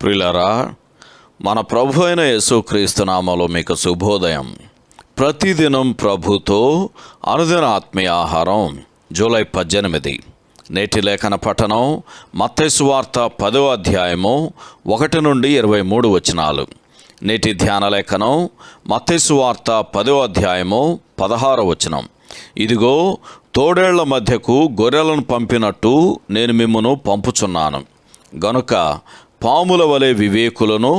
ప్రియులారా, మన ప్రభు అయిన యేసుక్రీస్తు నామములో మీకు శుభోదయం. ప్రతిదినం ప్రభుతో అనుదిన ఆత్మీయ ఆహారం. జూలై 18. నేటి లేఖన పఠనం మత్తయి సువార్త 10వ అధ్యాయము 1 నుండి 23 వచనాలు. నేటి ధ్యాన లేఖనం మత్తయి సువార్త 10వ అధ్యాయము 16వ వచనం. ఇదిగో, తోడేళ్ల మధ్యకు గొర్రెలను పంపినట్టు నేను మిమ్మును పంపుచున్నాను. గనుక పాముల వలె వివేకులను,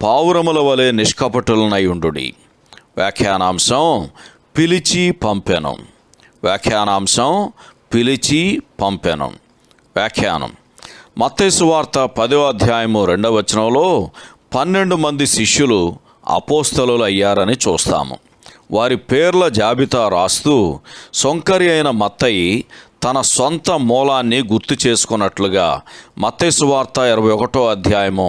పావురముల వలె నిష్కపటులనై ఉండుడి. వ్యాఖ్యానాంశం పిలిచి పంపెను. వ్యాఖ్యానాంశం పిలిచి పంపెను. వ్యాఖ్యానం: మత్తయి సువార్త 10వ అధ్యాయము 2వ వచనంలో 12 మంది శిష్యులు అపోస్తలులు అయ్యారని చూస్తాము. వారి పేర్ల జాబితా రాస్తూ సొంకరి అయిన మత్తయి తన సొంత మూలాన్ని గుర్తు చేసుకున్నట్లుగా మత్తయి సువార్త 21వ అధ్యాయము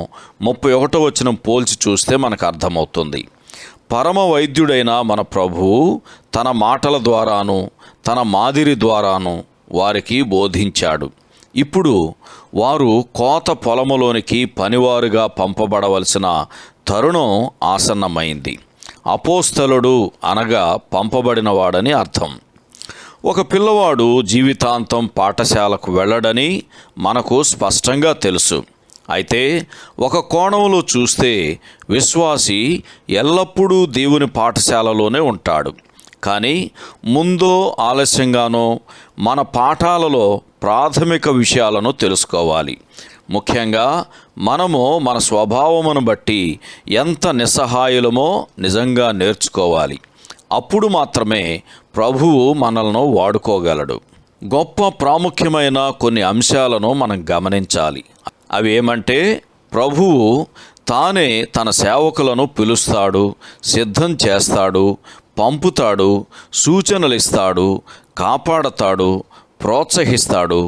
31వ వచనం పోల్చి చూస్తే మనకు అర్థమవుతుంది. పరమ వైద్యుడైన మన ప్రభువు తన మాటల ద్వారాను తన మాదిరి ద్వారాను వారికి బోధించాడు. ఇప్పుడు వారు కోత పొలములోనికి పనివారుగా పంపబడవలసిన తరుణం ఆసన్నమైంది. అపోస్తలుడు అనగా పంపబడినవాడని అర్థం. ఒక పిల్లవాడు జీవితాంతం పాఠశాలకు వెళ్ళడని మనకు స్పష్టంగా తెలుసు. అయితే ఒక కోణంలో చూస్తే విశ్వాసి ఎల్లప్పుడూ దేవుని పాఠశాలలోనే ఉంటాడు. కానీ ముందో ఆలస్యంగానో మన పాఠాలలో ప్రాథమిక విషయాలను తెలుసుకోవాలి. ముఖ్యంగా మనము మన స్వభావమును బట్టి ఎంత నిస్సహాయులమో నిజంగా నేర్చుకోవాలి. అప్పుడు మాత్రమే ప్రభువు మనల్ని వాడుకోగలడు. గొప్ప ప్రాముఖ్యమైన కొన్ని అంశాలను మనం గమనించాలి. అవి ఏమంటే, ప్రభువు తానే తన సేవకులను పిలుస్తాడు, సిద్ధం చేస్తాడు, పంపుతాడు, సూచనలు ఇస్తాడు, కాపాడతాడు, ప్రోత్సహిస్తాడు,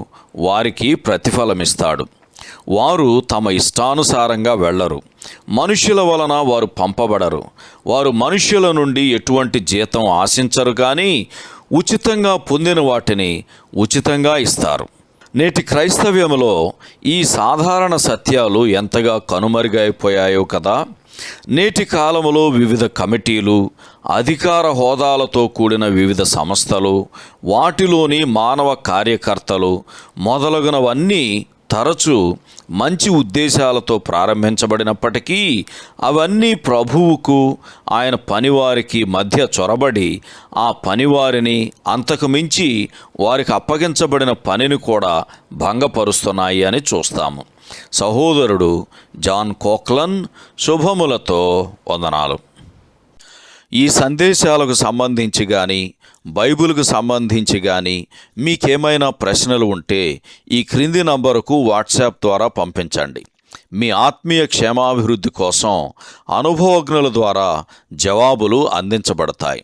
వారికి ప్రతిఫలమిస్తాడు. వారు తమ ఇష్టానుసారంగా వెళ్ళరు. మనుష్యుల వలన వారు పంపబడరు. వారు మనుష్యుల నుండి ఎటువంటి జీతం ఆశించరు, కానీ ఉచితంగా పొందిన వాటిని ఉచితంగా ఇస్తారు. నేటి క్రైస్తవ్యంలో ఈ సాధారణ సత్యాలు ఎంతగా కనుమరుగైపోయాయో కదా. నేటి కాలంలో వివిధ కమిటీలు, అధికార హోదాలతో కూడిన వివిధ సంస్థలు, వాటిలోని మానవ కార్యకర్తలు మొదలగునవన్నీ తరచూ మంచి ఉద్దేశాలతో ప్రారంభించబడినప్పటికీ అవన్నీ ప్రభువుకు ఆయన పనివారికి మధ్య చొరబడి ఆ పనివారిని, అంతకు మించి వారికి అప్పగించబడిన పనిని కూడా భంగపరుస్తున్నాయి అని చూస్తాము. సహోదరుడు జాన్ కోక్లన్ శుభములతో వందనాలు. ఈ సందేశాలకు సంబంధించి కానీ బైబిల్కు సంబంధించి కానీ మీకేమైనా ప్రశ్నలు ఉంటే ఈ క్రింది నంబరుకు వాట్సాప్ ద్వారా పంపించండి. మీ ఆత్మీయ క్షేమాభివృద్ధి కోసం అనుభవజ్ఞుల ద్వారా జవాబులు అందించబడతాయి.